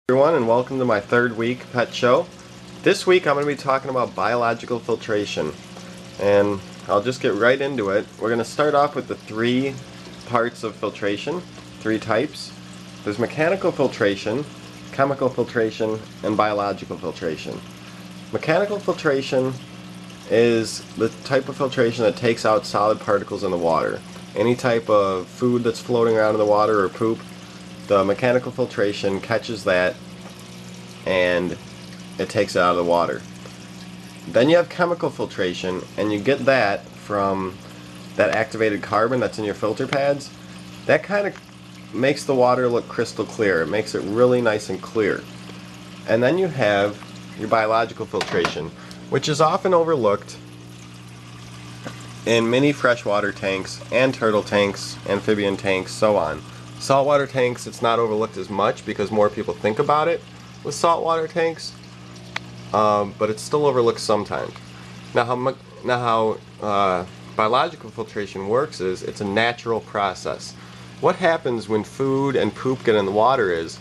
Everyone, and welcome to my third week pet show. This week I'm going to be talking about biological filtration, and I'll just get right into it. We're going to start off with the three parts of filtration, three types. There's mechanical filtration, chemical filtration, and biological filtration. Mechanical filtration is the type of filtration that takes out solid particles in the water. Any type of food that's floating around in the water or poop, the mechanical filtration catches that and it takes it out of the water. Then you have chemical filtration, and you get that from that activated carbon that's in your filter pads. That kind of makes the water look crystal clear. It makes it really nice and clear. And then you have your biological filtration, which is often overlooked in mini freshwater tanks and turtle tanks, amphibian tanks, so on. Saltwater tanks, it's not overlooked as much because more people think about it with saltwater tanks, but it's still overlooked sometimes. Now how biological filtration works is it's a natural process. What happens when food and poop get in the water is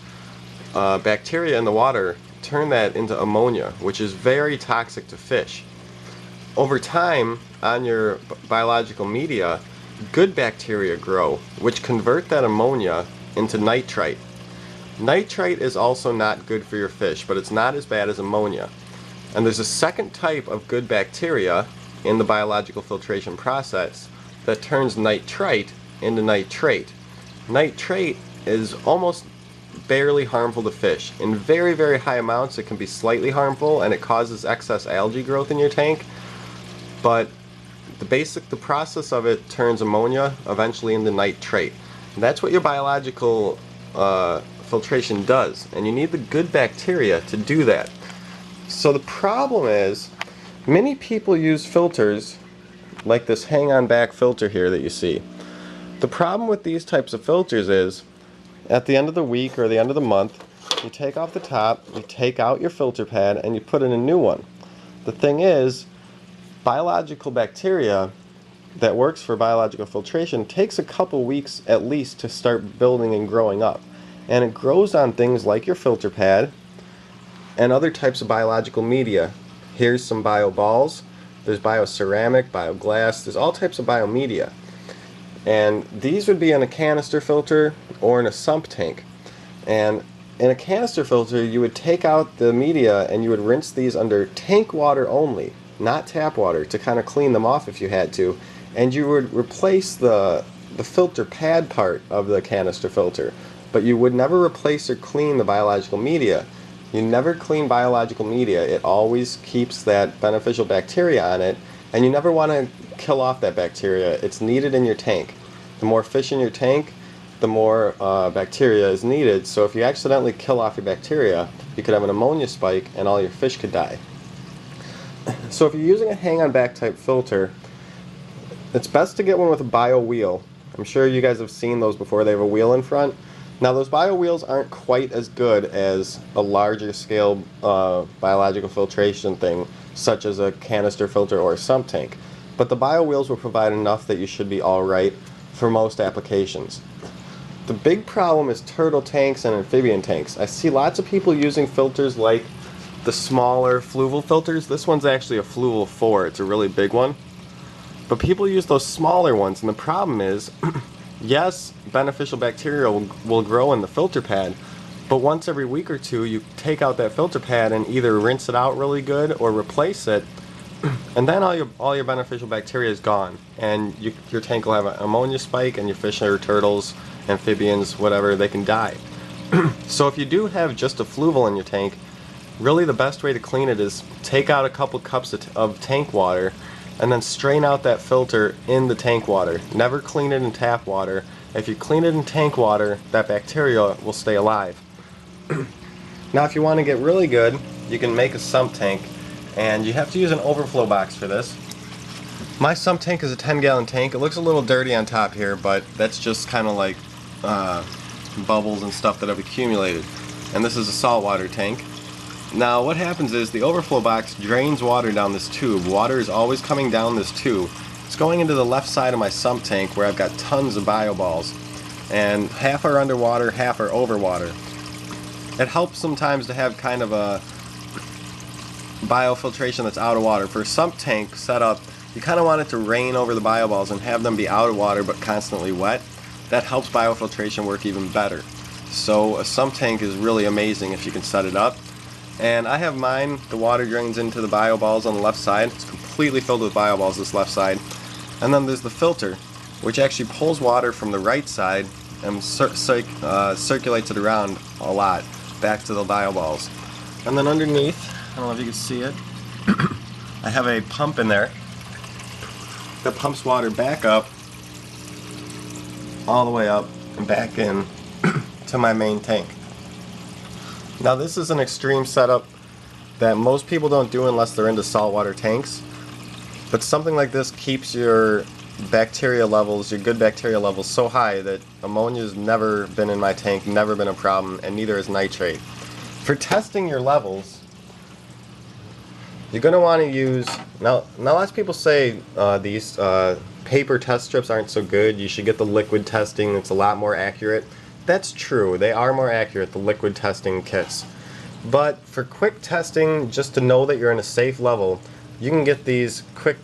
bacteria in the water turn that into ammonia, which is very toxic to fish. Over time, on your biological media, good bacteria grow, which convert that ammonia into nitrite. Nitrite is also not good for your fish, but it's not as bad as ammonia. And there's a second type of good bacteria in the biological filtration process that turns nitrite into nitrate. Nitrate is almost barely harmful to fish. In very, very high amounts it can be slightly harmful, and it causes excess algae growth in your tank, but the process of it turns ammonia eventually into nitrate. And that's what your biological filtration does, and you need the good bacteria to do that. So the problem is, many people use filters like this hang-on back filter here that you see. The problem with these types of filters is, at the end of the week or the end of the month, you take off the top, you take out your filter pad, and you put in a new one. The thing is, biological bacteria that works for biological filtration takes a couple weeks at least to start building and growing up. And it grows on things like your filter pad and other types of biological media. Here's some bio balls, there's bioceramic, bioglass, there's all types of biomedia. And these would be in a canister filter or in a sump tank. And in a canister filter, you would take out the media and you would rinse these under tank water only, not tap water, to kind of clean them off if you had to. And you would replace the filter pad part of the canister filter, but you would never replace or clean the biological media. You never clean biological media. It always keeps that beneficial bacteria on it, and you never want to kill off that bacteria. It's needed in your tank. The more fish in your tank, the more bacteria is needed. So if you accidentally kill off your bacteria, you could have an ammonia spike and all your fish could die. So if you're using a hang-on back type filter, it's best to get one with a bio wheel. I'm sure you guys have seen those before. They have a wheel in front. Now those bio wheels aren't quite as good as a larger scale biological filtration thing, such as a canister filter or a sump tank. But the bio wheels will provide enough that you should be alright for most applications. The big problem is turtle tanks and amphibian tanks. I see lots of people using filters like the smaller fluval filters. This one's actually a fluval 4. It's a really big one. But people use those smaller ones, and the problem is, yes, beneficial bacteria will grow in the filter pad, but once every week or two you take out that filter pad and either rinse it out really good or replace it, and then all your beneficial bacteria is gone, and your tank will have an ammonia spike, and your fish or turtles, amphibians, whatever, they can die. So if you do have just a fluval in your tank, really the best way to clean it is take out a couple cups of tank water and then strain out that filter in the tank water. Never clean it in tap water. If you clean it in tank water, that bacteria will stay alive. Now if you want to get really good, you can make a sump tank, and you have to use an overflow box for this. My sump tank is a 10-gallon tank. It looks a little dirty on top here, but that's just kind of like bubbles and stuff that have accumulated. And this is a saltwater tank. Now what happens is the overflow box drains water down this tube. Water is always coming down this tube. It's going into the left side of my sump tank where I've got tons of bio balls. And half are underwater, half are over water. it helps sometimes to have kind of a biofiltration that's out of water. For a sump tank setup, you kind of want it to rain over the bioballs and have them be out of water but constantly wet. That helps biofiltration work even better. So a sump tank is really amazing if you can set it up. And I have mine, the water drains into the bioballs on the left side. It's completely filled with bioballs, this left side. And then there's the filter, which actually pulls water from the right side and circulates it around a lot back to the bioballs. And then underneath, I don't know if you can see it, I have a pump in there that pumps water back up, all the way up and back in to my main tank. Now this is an extreme setup that most people don't do unless they're into saltwater tanks, but something like this keeps your bacteria levels, your good bacteria levels, so high that ammonia's never been in my tank, never been a problem, and neither is nitrate. For testing your levels, you're going to want to use, now lots of people say these paper test strips aren't so good, you should get the liquid testing, it's a lot more accurate. That's true, they are more accurate, the liquid testing kits. But for quick testing, just to know that you're in a safe level, you can get these quick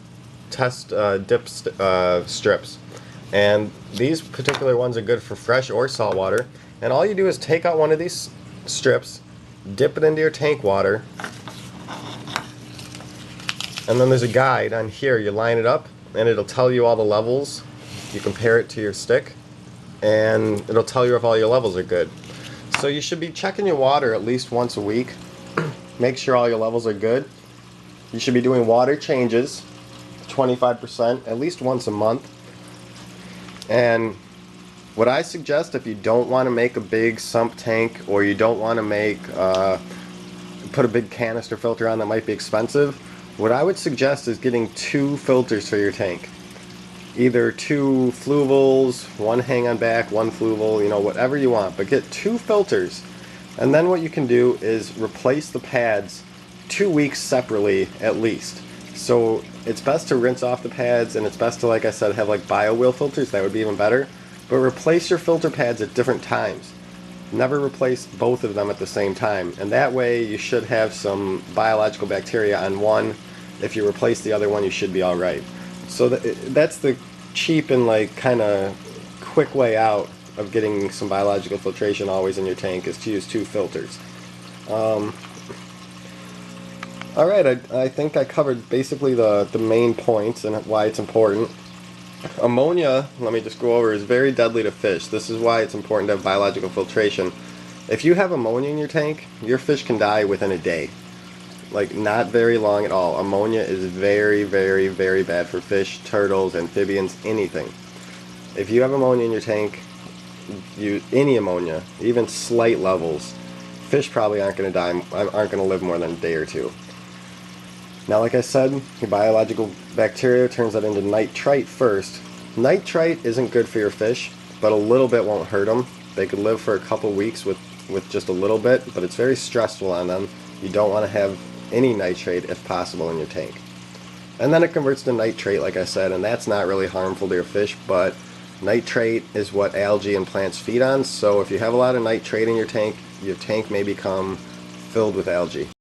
test dip strips. And these particular ones are good for fresh or salt water. And all you do is take out one of these strips, dip it into your tank water, and then there's a guide on here. You line it up and it'll tell you all the levels. You compare it to your stick and it'll tell you if all your levels are good. So you should be checking your water at least once a week. Make sure all your levels are good. You should be doing water changes, 25%, at least once a month. And what I suggest, if you don't want to make a big sump tank, or you don't want to make put a big canister filter on that might be expensive, what I would suggest is getting 2 filters for your tank. Either 2 fluvels, one hang on back, one fluval, you know, whatever you want, but get 2 filters. And then what you can do is replace the pads 2 weeks separately at least. So it's best to rinse off the pads, and it's best to, like I said, have like bio wheel filters. That would be even better. But replace your filter pads at different times. Never replace both of them at the same time, and that way you should have some biological bacteria on one. If you replace the other one, you should be alright. So that's the cheap and like kind of quick way out of getting some biological filtration always in your tank, is to use 2 filters. Alright, I think I covered basically the main points and why it's important. Ammonia, let me just go over, is very deadly to fish. This is why it's important to have biological filtration. If you have ammonia in your tank, your fish can die within a day. Like, not very long at all. Ammonia is very, very, very bad for fish, turtles, amphibians, anything. If you have ammonia in your tank, any ammonia, even slight levels, fish probably aren't going to die, aren't going to live more than a day or 2. Now, like I said, your biological bacteria turns that into nitrite first. Nitrite isn't good for your fish, but a little bit won't hurt them. They could live for a couple weeks with just a little bit, but it's very stressful on them. You don't want to have any nitrate, if possible, in your tank. And then it converts to nitrate, like I said, and that's not really harmful to your fish, but nitrate is what algae and plants feed on, so if you have a lot of nitrate in your tank may become filled with algae.